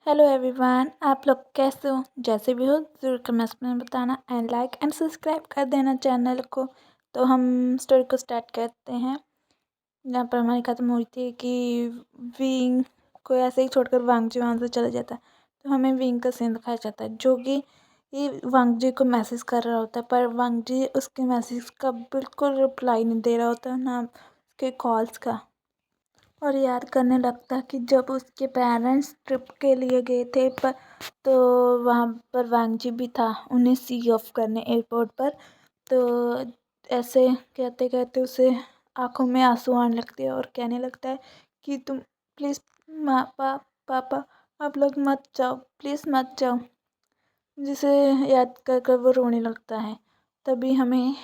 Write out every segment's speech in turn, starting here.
Hello everyone, आप लोग कैसे हो? जैसे भी हो ज़रूर कमेंट्स में बताना एंड लाइक एंड सब्सक्राइब कर देना चैनल को। तो हम स्टोरी को स्टार्ट करते हैं। यहाँ पर हमारी खत्म हुई थी कि विंग को ऐसे ही छोड़कर वांगजी वहाँ से चला जाता है। तो हमें विंग का सीन दिखाया जाता है जो कि ये वांगजी को मैसेज कर रहा होता है, पर वांगजी उसके मैसेज का बिल्कुल रिप्लाई नहीं दे रहा होता, ना उसके कॉल्स का। और याद करने लगता कि जब उसके पेरेंट्स ट्रिप के लिए गए थे पर तो वहाँ पर वांगजी भी था उन्हें सी ऑफ करने एयरपोर्ट पर। तो ऐसे कहते कहते उसे आंखों में आंसू आने लगते हैं और कहने लगता है कि तुम प्लीज़ पापा आप लोग मत जाओ, प्लीज़ मत जाओ, जिसे याद कर कर वो रोने लगता है। तभी हमें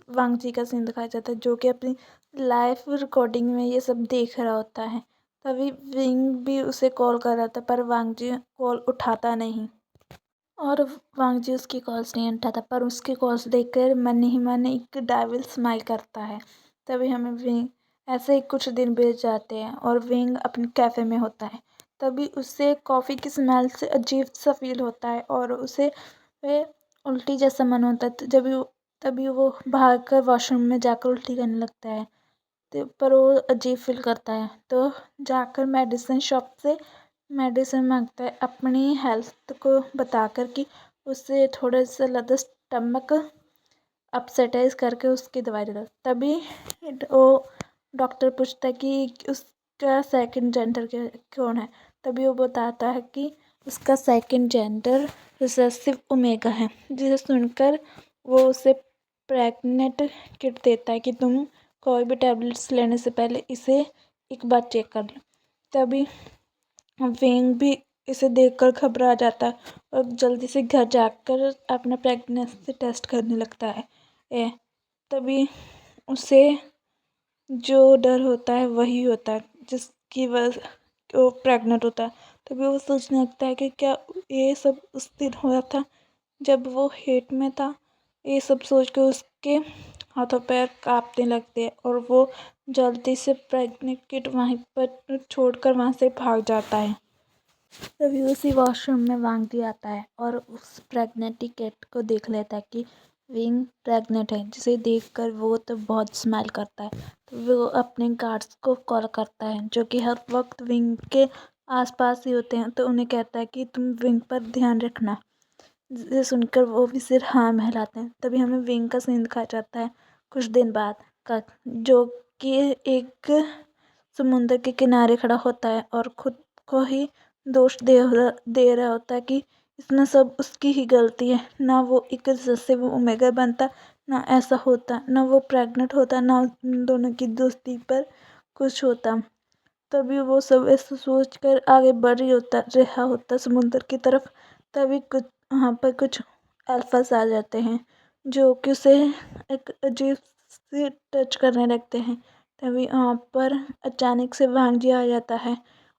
वांगजी का सीन दिखाया जाता है जो कि अपनी लाइव रिकॉर्डिंग में ये सब देख रहा होता है। तभी विंग भी उसे कॉल कर रहा था पर वांगजी कॉल उठाता नहीं और वांगजी उसकी कॉल्स नहीं उठाता, पर उसकी कॉल्स देखकर मन ही मन एक डेविल स्माइल करता है। तभी हमें विंग ऐसे ही कुछ दिन बीत जाते हैं और विंग अपने कैफ़े में होता है। तभी उसे कॉफ़ी की स्मेल से अजीब सा फील होता है और उसे वे उल्टी जैसा मन होता है। तभी वो भागकर वॉशरूम में जाकर उल्टी करने लगता है। तो पर वो अजीब फील करता है तो जाकर मेडिसिन शॉप से मेडिसिन मांगता है अपनी हेल्थ को बताकर कि उससे थोड़ा सा ज़्यादा स्टमक अपसेट है, इस करके उसकी दवाई देता है। तभी वो डॉक्टर पूछता है कि उसका सेकंड जेंडर कौन है। तभी वो बताता है कि उसका सेकंड जेंडर रिसेसिव ओमेगा है, जिसे सुनकर वो उसे प्रेग्नेंट किट देता है कि तुम कोई भी टैबलेट्स लेने से पहले इसे एक बार चेक कर लो। तभी विंग भी इसे देखकर घबरा जाता है और जल्दी से घर जाकर अपना प्रेगनेंसी टेस्ट करने लगता है। तभी उसे जो डर होता है वही होता है जिसकी वजह वो प्रेग्नेंट होता है। तभी वो सोचने लगता है कि क्या ये सब उस दिन हुआ था जब वो हेट में था। ये सब सोच के उसके हाथों पैर कांपने लगते हैं और वो जल्दी से प्रेग्नेंट किट वहीं पर छोड़कर वहाँ से भाग जाता है। तभी उसी वॉशरूम में वांगजी आता है और उस प्रेग्नेंट किट को देख लेता है कि विंग प्रेग्नेंट है, जिसे देखकर वो तो बहुत स्माइल करता है। तो वो अपने गार्ड्स को कॉल करता है जो कि हर वक्त विंग के आसपास ही होते हैं। तो उन्हें कहता है कि तुम विंग पर ध्यान रखना, जिसे सुनकर वो भी सिर हाँ हिलाते हैं। तभी हमें विंग का सीन दिखाया जाता है कुछ दिन बाद का, जो कि एक समुंदर के किनारे खड़ा होता है और खुद को ही दोष दे रहा होता है कि इसमें सब उसकी ही गलती है। ना वो एक जैसे वो ओमेगा बनता, ना ऐसा होता, ना वो प्रेग्नेंट होता, ना उन दोनों की दोस्ती पर कुछ होता। तभी वो सब ऐसा सोच कर आगे बढ़ रहा होता समुंदर की तरफ। तभी कुछ वहाँ पर कुछ अल्फास आ जाते हैं जो कि उसे एक अजीब से टच करने लगते हैं। तभी वहाँ पर अचानक से वांगजी आ जाता है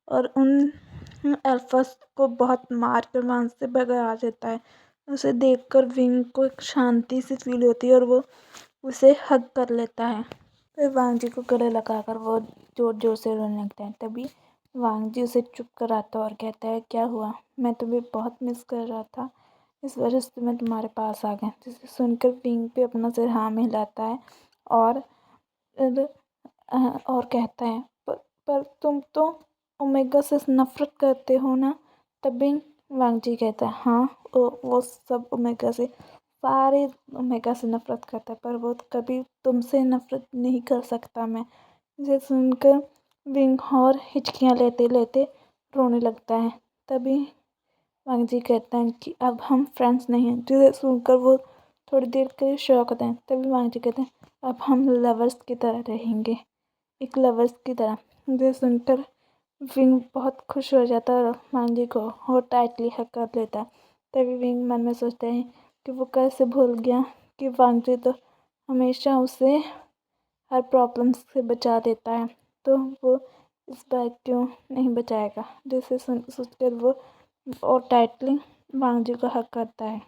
और उन अल्फास को बहुत मार कर वहाँ से भगा देता है। उसे देखकर विंग को एक शांति सी फील होती है और वो उसे हग कर लेता है। फिर वांगजी को गले लगाकर वो जोर जोर से रोने लगता है। तभी वांगजी उसे चुप कराता है और कहता है, क्या हुआ? मैं तुम्हें बहुत मिस कर रहा था, इस वजह से मैं तुम्हारे पास आ गया। जिसे सुनकर विंग भी अपना सिर हाँ में हिलाता है और और कहता है, पर तुम तो ओमेगा से नफरत करते हो ना? तभी वांगजी कहता है, हाँ वो सब ओमेगा से सारे ओमेगा से नफरत करता है, पर वो कभी तुमसे नफरत नहीं कर सकता। मैं इसे सुनकर विंग और हिचकियाँ लेते लेते रोने लगता है। तभी वांगजी कहता है कि अब हम फ्रेंड्स नहीं हैं, जिसे सुनकर वो थोड़ी देर के लिए शॉक होता है। तभी वांगजी कहते हैं, अब हम लवर्स की तरह रहेंगे, एक लवर्स की तरह। जिसे सुनकर विंग बहुत खुश हो जाता है और वांगजी को और टाइटली हग कर लेता है। तभी विंग मन में सोचता है कि वो कैसे भूल गया कि वांगजी तो हमेशा उसे हर प्रॉब्लम से बचा देता है, तो वो इस बार क्यों नहीं बचाएगा। जिसे सोचकर वो और टाइटली वांगजी को हग करता है।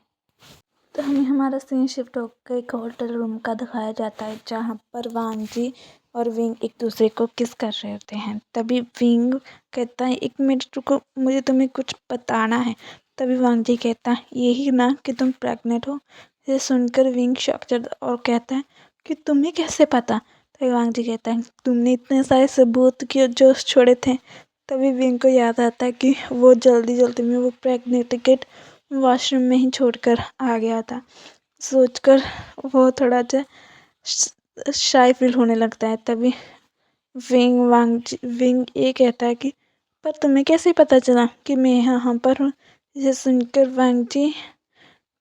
तो हमें हमारा सीन शिफ्ट होकर एक होटल रूम का दिखाया जाता है जहाँ पर वांगजी और विंग एक दूसरे को किस कर रहे होते हैं। तभी विंग कहता है, 1 मिनट रुको, मुझे तुम्हें कुछ बताना है। तभी वांग जी कहता है, यही ना कि तुम प्रेग्नेंट हो। इसे सुनकर विंग शॉक जाता और कहता है कि तुम्हें कैसे पता। तभी वांग जी कहता है, तुमने इतने सारे सबूत के जो छोड़े थे। तभी विंग को याद आता है कि वो जल्दी जल्दी में वो प्रेग्नेंट किट वॉशरूम में ही छोड़कर आ गया था। सोचकर वो थोड़ा सा शाय फील होने लगता है। तभी विंग ये कहता है कि पर तुम्हें कैसे पता चला कि मैं यहाँ पर हूँ। इसे सुनकर वांग जी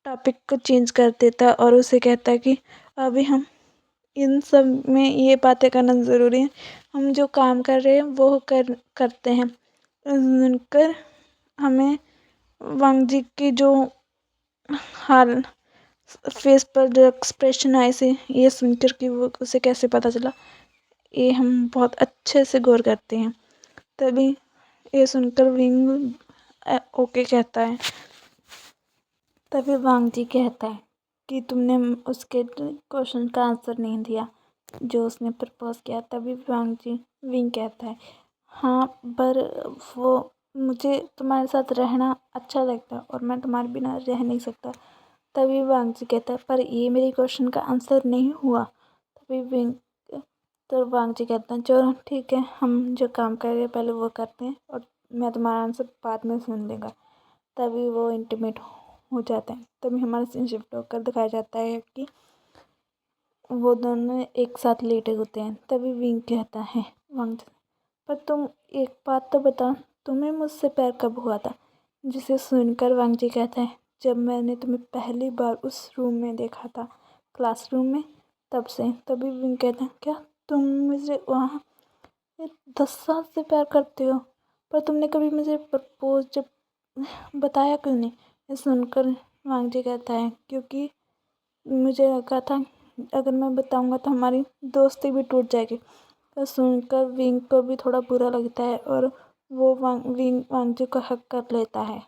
टॉपिक को चेंज कर देता और उसे कहता है कि अभी हम इन सब में ये बातें करना ज़रूरी है। हम जो काम कर रहे हैं वो करते हैं। सुनकर हमें वांग जी की जो हाल फेस पर जो एक्सप्रेशन आए से ये सुनकर कि वो उसे कैसे पता चला, ये हम बहुत अच्छे से गौर करते हैं। तभी ये सुनकर विंग ओके कहता है। तभी वांग जी कहता है कि तुमने उसके क्वेश्चन का आंसर नहीं दिया जो उसने प्रपोज किया। तभी विंग कहता है, हाँ पर वो मुझे तुम्हारे साथ रहना अच्छा लगता है और मैं तुम्हारे बिना रह नहीं सकता। तभी वांग जी कहता है, पर ये मेरे क्वेश्चन का आंसर नहीं हुआ। तभी विंग तो वांग जी कहते हैं, चलो ठीक है, हम जो काम कर रहे हैं पहले वो करते हैं और मैं तुम्हारा आंसर बाद में सुन लूँगा। तभी वो इंटीमेट हो जाते हैं। तभी हमारा सीन शिफ्ट होकर दिखाया जाता है कि वो दोनों एक साथ लेटे होते हैं। तभी विंग कहता है वांग जी, पर तुम एक बात तो बता, तुम्हें मुझसे प्यार कब हुआ था। जिसे सुनकर वांग जी कहता है, जब मैंने तुम्हें पहली बार उस रूम में देखा था, क्लासरूम में, तब से। तभी विंग कहता है, क्या तुम मुझे वहाँ 10 साल से प्यार करते हो, पर तुमने कभी मुझे प्रपोज जब बताया क्यों नहीं। ये सुनकर वांग जी कहता है, क्योंकि मुझे लगा था अगर मैं बताऊंगा तो हमारी दोस्ती भी टूट जाएगी। तो सुनकर विंग को भी थोड़ा बुरा लगता है और वो वांग जी को हक कर लेता है।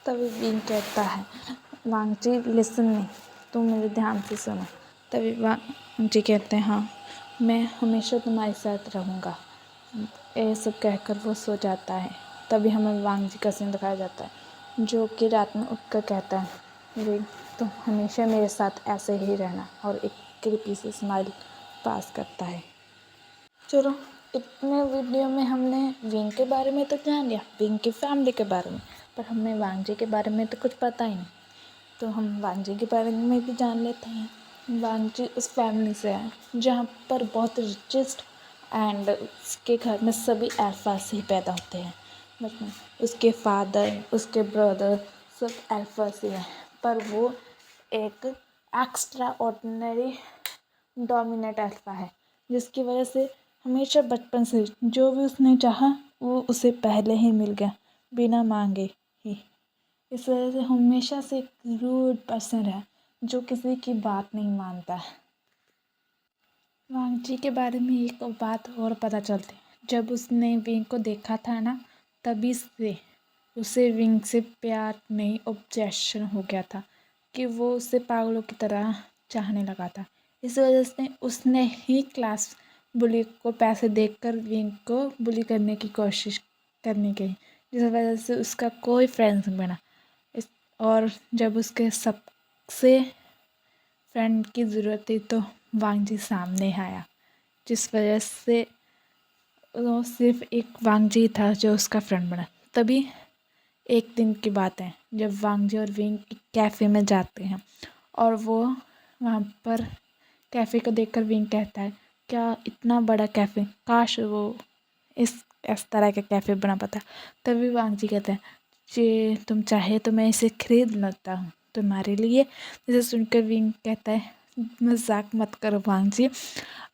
तभी विंग कहता है, वांग जी लिसन मी, तुम मेरे ध्यान से सुनो। तभी वांग जी कहते हैं, हाँ मैं हमेशा तुम्हारे साथ रहूँगा। ये सब कहकर वो सो जाता है। तभी हमें वांग जी का सीन दिखाया जाता है जो कि रात में उठकर कहता है, विंग तुम हमेशा मेरे साथ ऐसे ही रहना, और एक क्रीपी सी स्माइल पास करता है। चलो, इतने वीडियो में हमने विंग के बारे में तो जान लिया, विंग की फैमिली के बारे में, पर हमें वांग जी के बारे में तो कुछ पता ही नहीं। तो हम वांग जी के बारे में भी जान लेते हैं। वांग जी उस फैमिली से है जहाँ पर बहुत रिचेस्ट एंड उसके घर में सभी अल्फास ही पैदा होते हैं। मतलब उसके फादर, उसके ब्रदर सब अल्फास ही हैं, पर वो एक एक्स्ट्रा ऑर्डिनरी डोमिनेट अल्फा है, जिसकी वजह से हमेशा बचपन से जो भी उसने चाहा वो उसे पहले ही मिल गया, बिना मांगे ही। इस वजह से हमेशा से एक रूड पर्सन है जो किसी की बात नहीं मानता है। वांग जी के बारे में एक बात और पता चलती है, जब उसने विंग को देखा था ना, तभी से उसे विंग से प्यार नहीं ऑब्जेक्शन हो गया था कि वो उसे पागलों की तरह चाहने लगा था। इस वजह से उसने ही क्लास बुली को पैसे देकर विंग को बुली करने की कोशिश करने की, जिस वजह से उसका कोई फ्रेंड्स नहीं बना। और जब उसके सबसे फ्रेंड की ज़रूरत थी तो वांग जी सामने आया, जिस वजह से वो सिर्फ एक वांग जी था जो उसका फ्रेंड बना। तभी एक दिन की बात है जब वांग जी और विंग एक कैफ़े में जाते हैं और वो वहाँ पर कैफ़े को देखकर विंग कहता है, क्या इतना बड़ा कैफ़े, काश वो इस तरह का कैफ़े बना पाता। तभी वांग जी कहते हैं, जे तुम चाहे तो मैं इसे खरीद लेता हूँ तुम्हारे लिए। इसे सुनकर विंग कहता है, मजाक मत करो वांग जी,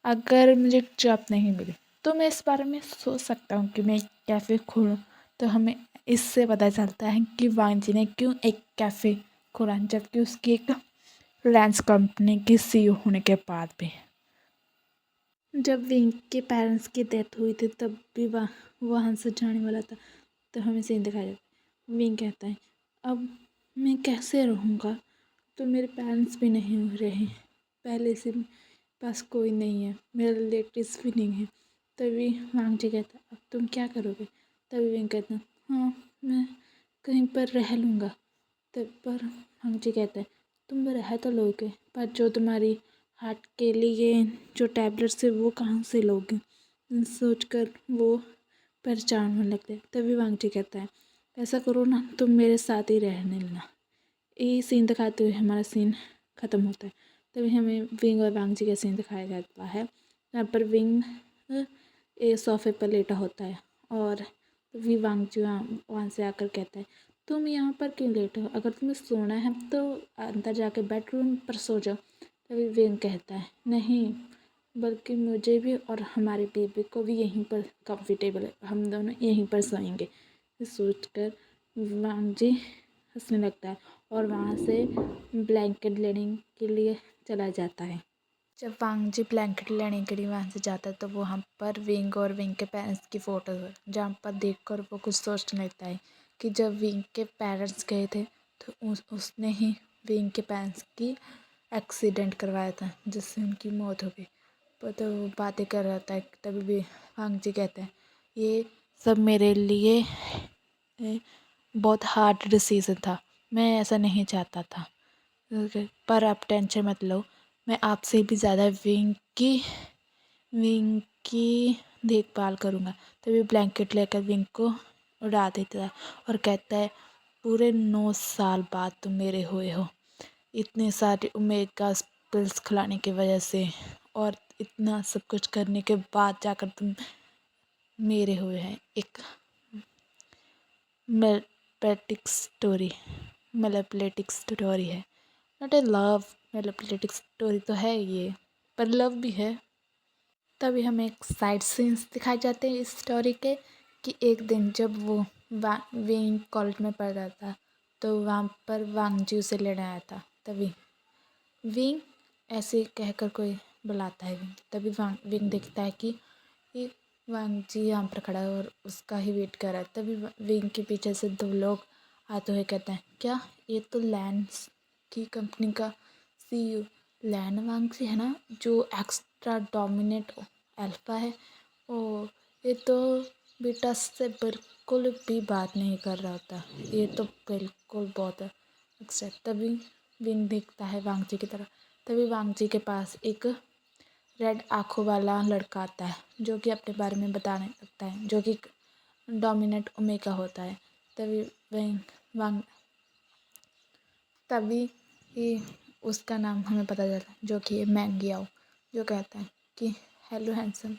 अगर मुझे जॉब नहीं मिली तो मैं इस बारे में सोच सकता हूँ कि मैं एक कैफ़े खोलूँ। तो हमें इससे पता चलता है कि वांग जी ने क्यों एक कैफ़े खोला, जबकि उसकी एक रिलायंस कंपनी की CEO होने के बाद भी। जब विंग के पेरेंट्स की डेथ हुई थी तब भी वहाँ से जाने वाला था। तो हमें सीन दिखाया जाता है, विंग कहता है, अब मैं कैसे रहूँगा, तो मेरे पेरेंट्स भी नहीं रहे, पास कोई नहीं है, मेरे रिलेटिव्स भी नहीं है। तभी वांगजी कहता अब तुम क्या करोगे? तभी विंग कहता हाँ मैं कहीं पर रह लूँगा। तब पर वांगजी कहता है तुम रह तो लोगे, पर जो तुम्हारी हार्ट के लिए जो टैबलेट्स है वो कहाँ से लोगे? सोचकर वो परेशान होने लगते हैं। तभी वांगजी कहता है ऐसा करो ना, तुम मेरे साथ ही रहने लेना। ये सीन दिखाते हुए हमारा सीन ख़त्म होता है। तभी हमें विंग और वांगजी का सीन दिखाया जाता है। यहाँ पर विंग एक सोफे पर लेटा होता है और तभी वांगजी वहाँ से आकर कहता है तुम यहाँ पर क्यों लेटे हो? अगर तुम्हें सोना है तो अंदर जाके बेडरूम पर सो जाओ। तभी विंग कहता है नहीं, बल्कि मुझे भी और हमारे बेबी को भी यहीं पर कंफर्टेबल है, हम दोनों यहीं पर सोएंगे। सोचकर वांगजी हंसने लगता है और वहाँ से ब्लैंकेट लेने के लिए चला जाता है। जब वांगजी ब्लैंकेट लेने के लिए वहाँ से जाता है तो वहाँ पर विंग और विंग के पेरेंट्स की फ़ोटो है, जहाँ पर देखकर वो कुछ सोचने लगता है कि जब विंग के पेरेंट्स गए थे तो उसने ही विंग के पेरेंट्स की एक्सीडेंट करवाया था जिससे उनकी मौत हो गई। तो वो बातें कर रहा था। तभी भी वांगजी कहते हैं ये सब मेरे लिए बहुत हार्ड डिसीजन था, मैं ऐसा नहीं चाहता था, पर आप टेंशन मत लो, मैं आपसे भी ज़्यादा विंग की देखभाल करूँगा। तभी ब्लैंकेट लेकर विंग को उड़ा देता है और कहता है पूरे 9 साल बाद तुम मेरे हुए हो, इतने सारे ओमेगा पिल्स खिलाने की वजह से और इतना सब कुछ करने के बाद जाकर तुम मेरे हुए हैं। एक मेलेप्लेटिक स्टोरी है, नॉट ए लव। मेलेप्लेटिक स्टोरी तो है ये, पर लव भी है। तभी हमें एक साइड सीन्स दिखाए जाते हैं इस स्टोरी के कि एक दिन जब वो विंग कॉलेज में पढ़ रहा था तो वहाँ पर वांगजी उसे लेने आया था। तभी विंग ऐसे कहकर कोई बुलाता है। तभी विंग देखता है कि ये वांगजी यहाँ पर खड़ा है और उसका ही वेट कर रहा है। तभी विंग के पीछे से 2 लोग आते हुए कहते हैं क्या ये तो लैंस की कंपनी का CEO लैन वांगजी है ना, जो एक्स्ट्रा डोमिनेट अल्फा है। ओ ये तो बेटा से बिल्कुल भी बात नहीं कर रहा होता, ये तो बिल्कुल बहुत अच्छा। तभी विंग देखता है वांगजी की तरफ। तभी वांगजी के पास एक रेड आँखों वाला लड़का आता है जो कि अपने बारे में बताने लगता है, जो कि डोमिनेट ओमेगा होता है। तभी वांग तभी ही उसका नाम हमें पता चलता है जो कि मैंगियाओ, जो कहता है कि हेलो हैंडसम,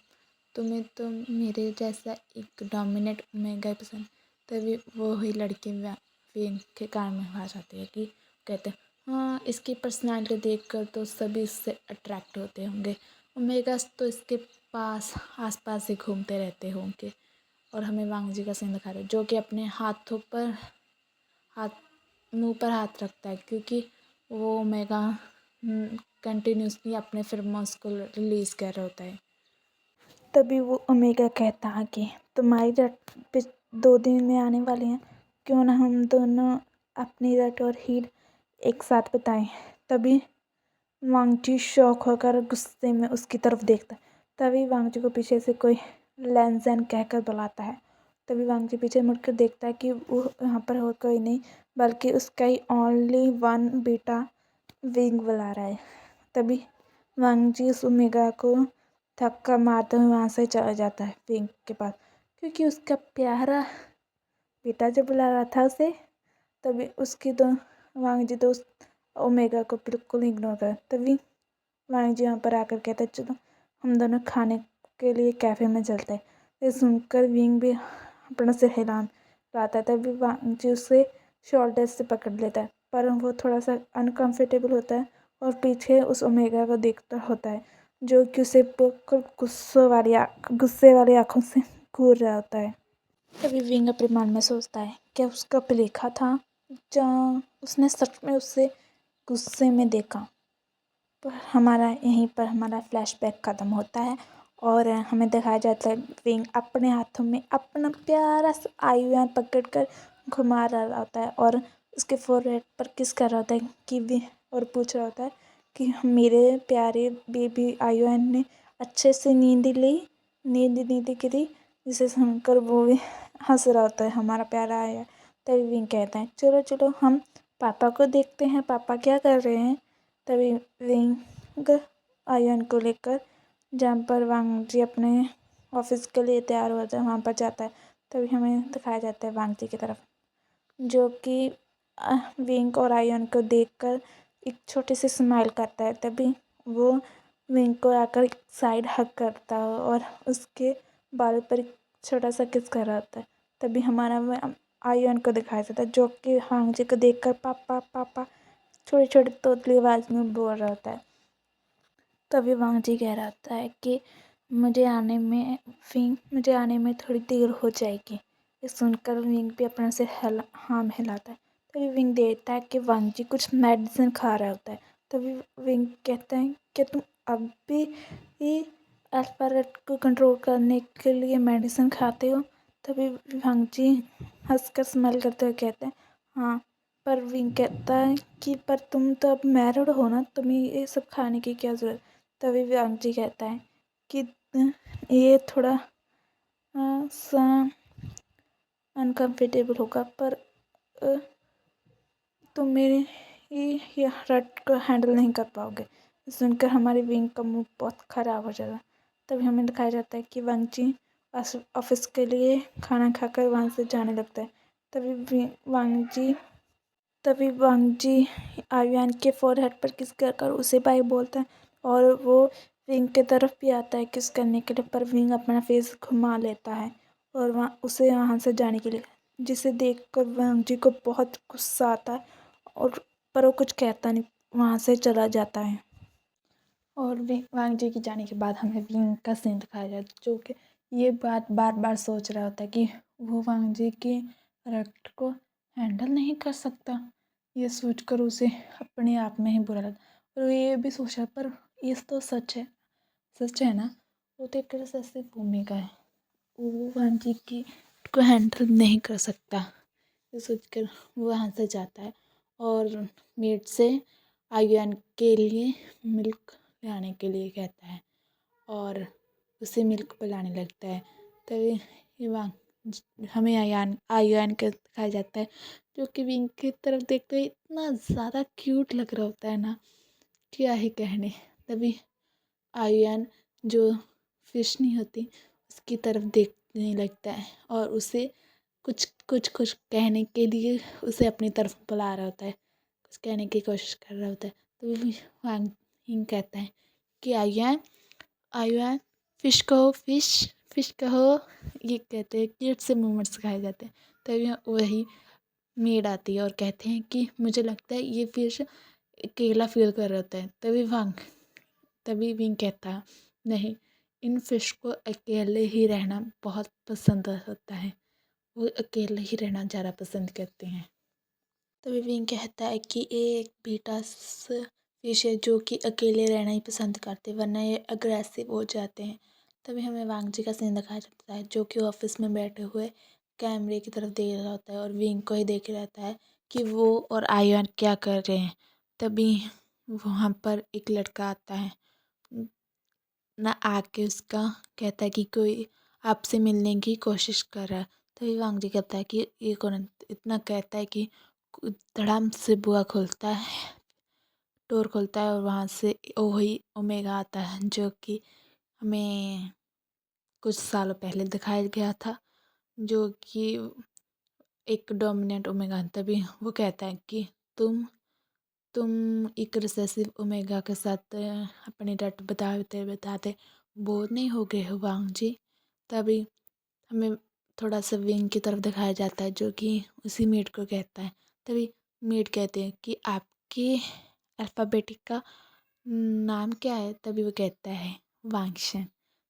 तुम्हें तो मेरे जैसा एक डोमिनेट ओमेगा पसंद। तभी वो ही लड़की विंग के कान में आ जाती है कि कहते हैं हाँ इसकी पर्सनालिटी देखकर तो सभी इससे अट्रैक्ट होते होंगे, ओमेगास तो इसके पास आसपास ही घूमते रहते होंगे। और हमें वांगजी का सीन दिखा रहे जो कि अपने हाथों पर मुंह पर हाथ रखता है क्योंकि वो ओमेगा कंटिन्यूसली अपने फिल्मों को रिलीज़ कर रहा होता है। तभी वो ओमेगा कहता है कि तुम्हारी रट 2 दिन में आने वाली हैं, क्यों ना हम दोनों अपनी रट और हीट एक साथ बताएं। तभी वांगजी शौक होकर गुस्से में उसकी तरफ देखता है। तभी वांगजी को पीछे से कोई लैंजन कहकर बुलाता है। तभी वांगजी पीछे मुड़कर देखता है कि वो यहाँ पर हो कोई नहीं, बल्कि उसका ही ओनली वन बेटा विंग बुला रहा है। तभी वांगजी उस ओमेगा को धक्का मारते हुए वहाँ से चला जाता है विंग के पास, क्योंकि उसका प्यारा बेटा जो बुला रहा था उसे। तभी उसकी वांगजी दोस्त ओमेगा को बिल्कुल इग्नोर कर। तभी वांगजी यहाँ पर आकर कहता है चलो हम दोनों खाने के लिए कैफ़े में चलते हैं। ये सुनकर विंग भी अपना सिर हिलाता है। तभी वांगजी उसे शोल्डर से पकड़ लेता है, पर वो थोड़ा सा अनकंफर्टेबल होता है और पीछे उस ओमेगा को देखता होता है जो कि उसे बिल्कुल गुस्से वाली आँखों से घूर रहा होता है। तभी विंग अपने मन में सोचता है क्या उसका प्लेखा था, जहाँ उसने सच में उससे गुस्से में देखा। पर यहीं पर हमारा फ्लैशबैक ख़त्म होता है और हमें दिखाया जाता है विंग अपने हाथों में अपना प्यारा सा आईवैन पकड़ कर घुमा रहा होता है और उसके फोरहेड पर किस कर रहा होता है कि और पूछ रहा होता है कि मेरे प्यारे बेबी आयुन ने अच्छे से नींद गिरी, जिसे सुनकर वो भी हंस रहा होता है, हमारा प्यारा आयुन। तभी विंग कहता है चलो चलो हम पापा को देखते हैं, पापा क्या कर रहे हैं। तभी विंग आयुन को लेकर जहाँ पर वांग जी अपने ऑफिस के लिए तैयार होता है वहाँ पर जाता है। तभी हमें दिखाया जाता है वांग जी की तरफ, जो कि विंग और आयुन को देखकर एक छोटे से स्माइल करता है। तभी वो विंग को आकर एक साइड हग करता है और उसके बालों पर एक छोटा सा किस कर रहा होता है। तभी हमारा आयुन को दिखाया जाता है, जो कि वांग जी को देखकर पापा पापा छोटी छोटी तोतली आवाज़ में बोल रहा होता है। तभी वांग जी कह रहा होता है कि मुझे आने में थोड़ी देर हो जाएगी। ये सुनकर विंग भी अपने से हाँ में हिलाता है। तभी विंग देखता है कि वांग जी कुछ मेडिसिन खा रहा होता है। तभी विंग कहता है कि तुम अब भी अल्फा रेड को कंट्रोल करने के लिए मेडिसिन खाते हो। तभी वांग जी हंसकर स्माइल करते हुए कहते हैं हाँ, पर विंग कहता है कि पर तुम तो अब मैरिड हो ना, तुम्हें ये सब खाने की क्या ज़रूरत। तभी वांग जी कहता है कि ये थोड़ा सा अनकम्फर्टेबल होगा, पर तुम मेरे ये रट को हैंडल नहीं कर पाओगे। सुनकर हमारे विंग का मूड बहुत ख़राब हो जाएगा। तभी हमें दिखाया जाता है कि वांग जी ऑफिस के लिए खाना खाकर वहाँ से जाने लगता है। तभी वांग जी आयुन के फोरहेड पर किस कर उसे बाय बोलता है और वो विंग की तरफ भी आता है किस करने के लिए, पर विंग अपना फेस घुमा लेता है और वहाँ से जाने के लिए, जिसे देखकर वांग जी को बहुत गुस्सा आता है और पर वो कुछ कहता नहीं, वहाँ से चला जाता है। और वांग जी के जाने के बाद हमें विंग का सीन दिखाया जाता है, जो कि ये बात बार बार सोच रहा होता है कि वो वांग जी के रक्त को हैंडल नहीं कर सकता। ये सोचकर उसे अपने आप में ही बुरा लगा और ये भी सोचा पर ये तो सच है ना, वो तो एक तरह से भूमिका है, वो वांग जी की को हैंडल नहीं कर सकता। ये सोचकर वो वहाँ से जाता है और मेड से आयुन के लिए मिल्क लाने के लिए कहता है और उसे मिल्क पिलाने लगता है। तभी हमें आयुन को दिखाया जाता है, जो कि विंग की तरफ देखते ही इतना ज़्यादा क्यूट लग रहा होता है ना, क्या ही कहने। तभी आयुन जो फिश नहीं होती उसकी तरफ देखने लगता है और उसे कुछ कुछ कुछ कहने के लिए उसे अपनी तरफ बुला रहा होता है, कुछ कहने की कोशिश कर रहा होता है। तो वांग यिंग कहता है कि आयुन फिश कहो, फिश कहो, ये कहते हैं क्यूट से मूवमेंट्स सिखाए जाते हैं। तभी वही मेड आती है और कहते हैं कि मुझे लगता है ये फिश अकेला फील कर रहा होता है। तभी विंग कहता है नहीं, इन फिश को अकेले ही रहना बहुत पसंद होता है, वो अकेले ही रहना ज़्यादा पसंद करते हैं। तभी विंग कहता है कि ये एक बीटा फिश है जो कि अकेले रहना ही पसंद करते हैं, वरना ये अग्रेसिव हो जाते हैं। तभी हमें वांग जी का सीन दिखाया जाता है, जो कि ऑफिस में बैठे हुए कैमरे की तरफ देख रहा होता है और विंग को ही देख रहता है कि वो और आयुन क्या कर रहे हैं। तभी वहाँ पर एक लड़का आता है ना, आके उसका कहता है कि कोई आपसे मिलने की कोशिश कर रहा है। तभी वांग जी कहता है कि ये कौन है? इतना कहता है कि धड़ाम से बुआ खोलता है, डोर खोलता है और वहाँ से वही ओमेगा आता है, जो कि हमें कुछ सालों पहले दिखाया गया था, जो कि एक डोमिनेंट ओमेगा। तभी वो कहता है कि तुम एक रिसेसिव ओमेगा के साथ अपने रट बताते बताते बोर नहीं हो गए हो वांग जी। तभी हमें थोड़ा सा विंग की तरफ दिखाया जाता है, जो कि उसी मेड को कहता है। तभी मेड कहते हैं कि आपके अल्फ़ाबेटिक का नाम क्या है। तभी वो कहता है वांगशन।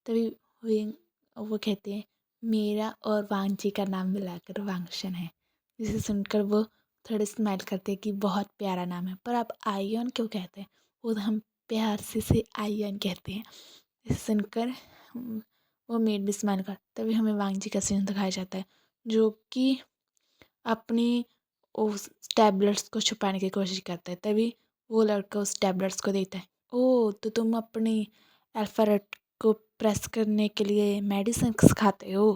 तभी विंग वो कहते हैं मेरा और वांग जी का नाम मिलाकर वांगशन है। जिसे सुनकर वो थोड़े स्माइल करते हैं कि बहुत प्यारा नाम है, पर आप आयुन क्यों कहते हैं? वो तो हम प्यार से आयुन कहते हैं। इसे सुनकर वो मेड भी स्माइल कर। तभी हमें वांग जी का सीन दिखाया जाता है, जो कि अपनी उस टैबलेट्स को छुपाने की कोशिश करता है। तभी वो लड़का उस टैबलेट्स को देता है। ओह! तो तुम अपनी अल्फ़ारेड को प्रेस करने के लिए मेडिसिन्स खाते हो?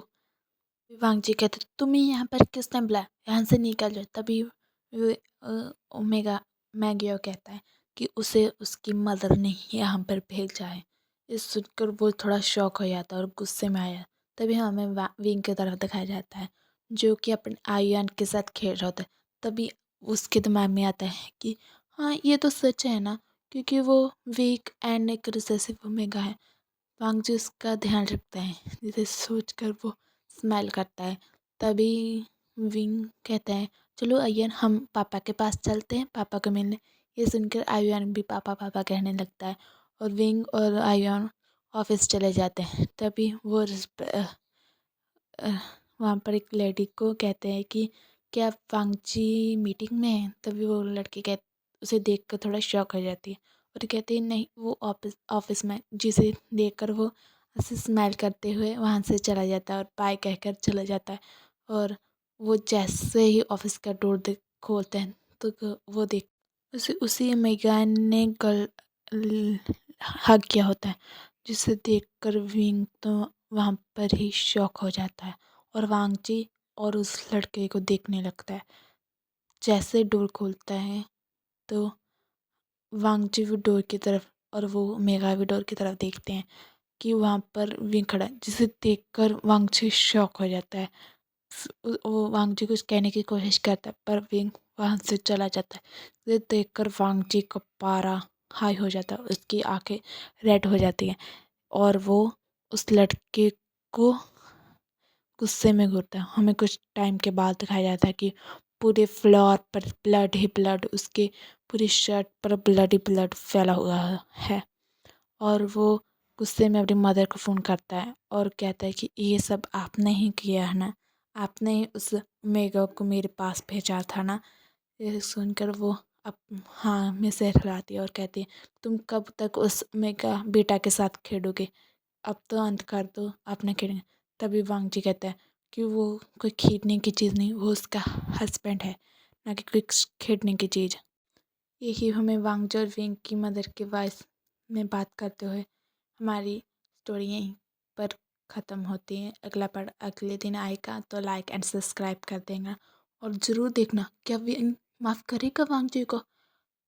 वांगजी कहते तुम्हें यहाँ पर किसने बुलाया, यहाँ से निकल जाओ। तभी ओमेगा मैगियो कहता है कि उसे उसकी मदर ने यहाँ पर भेजा है। इस सुनकर वो थोड़ा शॉक हो जाता है और गुस्से में आया। तभी हमें विंग की तरफ दिखाया जाता है जो कि अपने आयुन के साथ खेल रहा होता है। तभी उसके दिमाग में आता है कि हाँ ये तो सच है ना, क्योंकि वो वीक एंड एक रिसेसिव ओमेगा है। वांगजी उसका ध्यान रखता है जिसे सोचकर वो स्माइल करता है। तभी विंग कहता है चलो अय्यन हम पापा के पास चलते हैं पापा को मिलने। ये सुनकर आयुन भी पापा पापा कहने लगता है और विंग और आयुन ऑफिस चले जाते हैं। तभी वो वहाँ पर एक लेडी को कहते हैं कि क्या वांगजी मीटिंग में है। तभी वो लड़की उसे देख कर थोड़ा शॉक हो जाती है और कहती है नहीं वो ऑफिस में, जिसे देखकर वो ऐसे स्माइल करते हुए वहाँ से चला जाता है और बाय कहकर चला जाता है। और वो जैसे ही ऑफिस का डोर खोलते हैं तो वो देख उसे उसी मेगान ने हग किया होता है, जिसे देखकर विंग तो वहाँ पर ही शॉक हो जाता है और वांगजी और उस लड़के को देखने लगता है। जैसे डोर खोलता है तो वांगजी भी डोर की तरफ और वो मेगा भी डोर की तरफ देखते हैं कि वहाँ पर विंग खड़ा है, जिसे देखकर वांगजी शॉक हो जाता है। वो वांगजी कुछ कहने की कोशिश करता है पर विंग वहाँ से चला जाता है। इसे देखकर वांगजी का पारा हाई हो जाता है, उसकी आंखें रेड हो जाती हैं और वो उस लड़के को गुस्से में घूरता है। हमें कुछ टाइम के बाद दिखाया जाता है कि पूरे फ्लोर पर ब्लड ही ब्लड, उसके पूरी शर्ट पर ब्लड ही ब्लड फैला हुआ है और वो गुस्से में अपनी मदर को फ़ोन करता है और कहता है कि ये सब आपने ही किया है ना, आपने ही उस मेगा को मेरे पास भेजा था ना। ये सुनकर वो अब हाँ में सिर हिलाती है और कहती है तुम कब तक उस मेगा बेटा के साथ खेलोगे, अब तो अंत कर दो, आपने खेलेंगे। तभी वांगजी कहता है कि वो कोई खेलने की चीज़ नहीं, वो उसका हस्बैंड है, ना कि कोई खेलने की चीज़। यही हमें वांगजी और विंग की मदर के वॉइस में बात करते हुए हमारी स्टोरी यहीं पर ख़त्म होती है। अगला पार्ट अगले दिन आएगा तो लाइक एंड सब्सक्राइब कर देना और ज़रूर देखना क्या विंग माफ़ करेगा वांगजी को।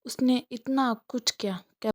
उसने इतना कुछ किया